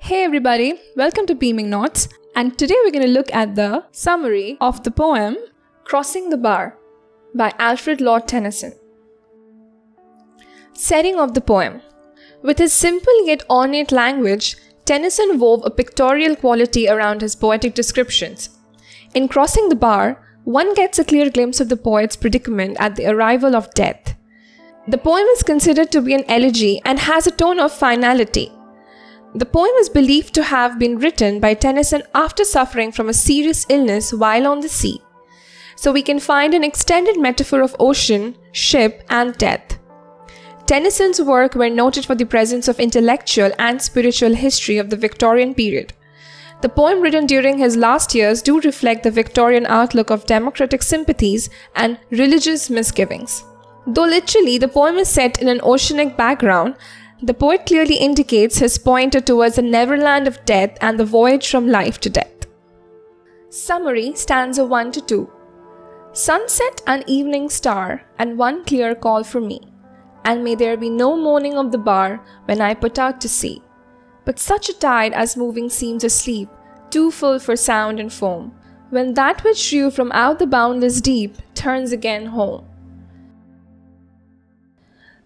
Hey everybody, welcome to Beaming Notes, and today we're going to look at the summary of the poem Crossing the Bar by Alfred Lord Tennyson. Setting of the poem. With his simple yet ornate language, Tennyson wove a pictorial quality around his poetic descriptions. In Crossing the Bar, one gets a clear glimpse of the poet's predicament at the arrival of death. The poem is considered to be an elegy and has a tone of finality. The poem is believed to have been written by Tennyson after suffering from a serious illness while on the sea. So we can find an extended metaphor of ocean, ship, and death. Tennyson's work were noted for the presence of intellectual and spiritual history of the Victorian period. The poem written during his last years do reflect the Victorian outlook of democratic sympathies and religious misgivings. Though literally the poem is set in an oceanic background, the poet clearly indicates his pointer towards the neverland of death and the voyage from life to death. Summary, stanza 1 to 2. Sunset and evening star, and one clear call for me. And may there be no moaning of the bar when I put out to sea. But such a tide as moving seems asleep, too full for sound and foam, when that which drew from out the boundless deep turns again home.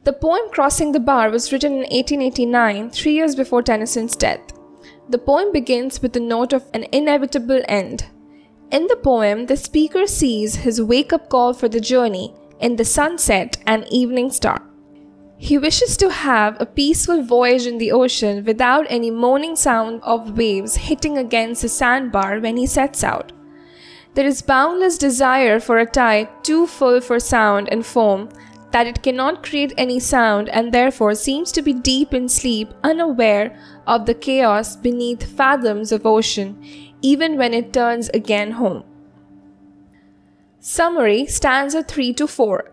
The poem Crossing the Bar was written in 1889, 3 years before Tennyson's death. The poem begins with the note of an inevitable end. In the poem, the speaker sees his wake-up call for the journey in the sunset and evening star. He wishes to have a peaceful voyage in the ocean without any moaning sound of waves hitting against the sandbar when he sets out. There is boundless desire for a tide too full for sound and foam, that it cannot create any sound and therefore seems to be deep in sleep, unaware of the chaos beneath fathoms of ocean, even when it turns again home. Summary, stanza 3 to 4.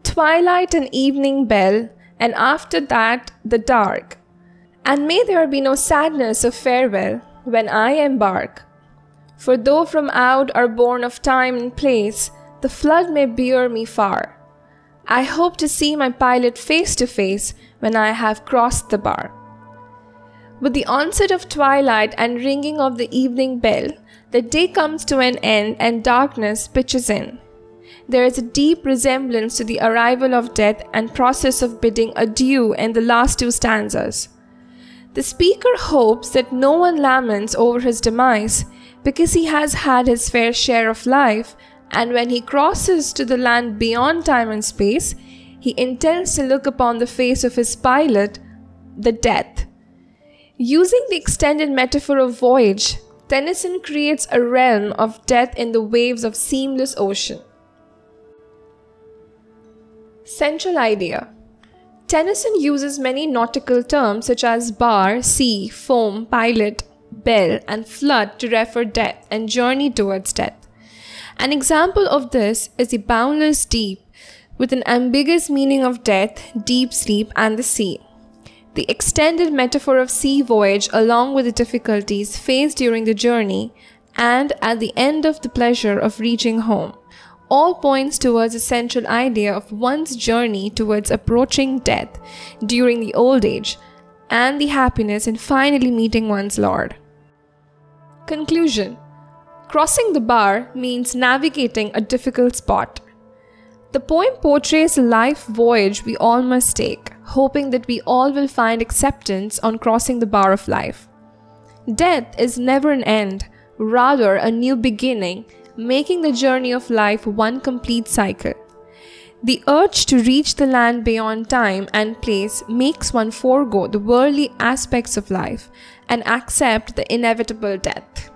Twilight and evening bell, and after that the dark. And may there be no sadness of farewell when I embark. For though from out are born of time and place, the flood may bear me far. I hope to see my pilot face to face when I have crossed the bar. With the onset of twilight and ringing of the evening bell, the day comes to an end and darkness pitches in. There is a deep resemblance to the arrival of death and process of bidding adieu in the last two stanzas. The speaker hopes that no one laments over his demise because he has had his fair share of life, and when he crosses to the land beyond time and space, he intends to look upon the face of his pilot, the death. Using the extended metaphor of voyage, Tennyson creates a realm of death in the waves of seamless ocean. Central idea. Tennyson uses many nautical terms such as bar, sea, foam, pilot, bell, and flood to refer death and journey towards death. An example of this is the boundless deep, with an ambiguous meaning of death, deep sleep, and the sea. The extended metaphor of sea voyage along with the difficulties faced during the journey and at the end of the pleasure of reaching home, all points towards a central idea of one's journey towards approaching death during the old age and the happiness in finally meeting one's Lord. Conclusion. Crossing the bar means navigating a difficult spot. The poem portrays a life voyage we all must take, hoping that we all will find acceptance on crossing the bar of life. Death is never an end, rather a new beginning, making the journey of life one complete cycle. The urge to reach the land beyond time and place makes one forego the worldly aspects of life and accept the inevitable death.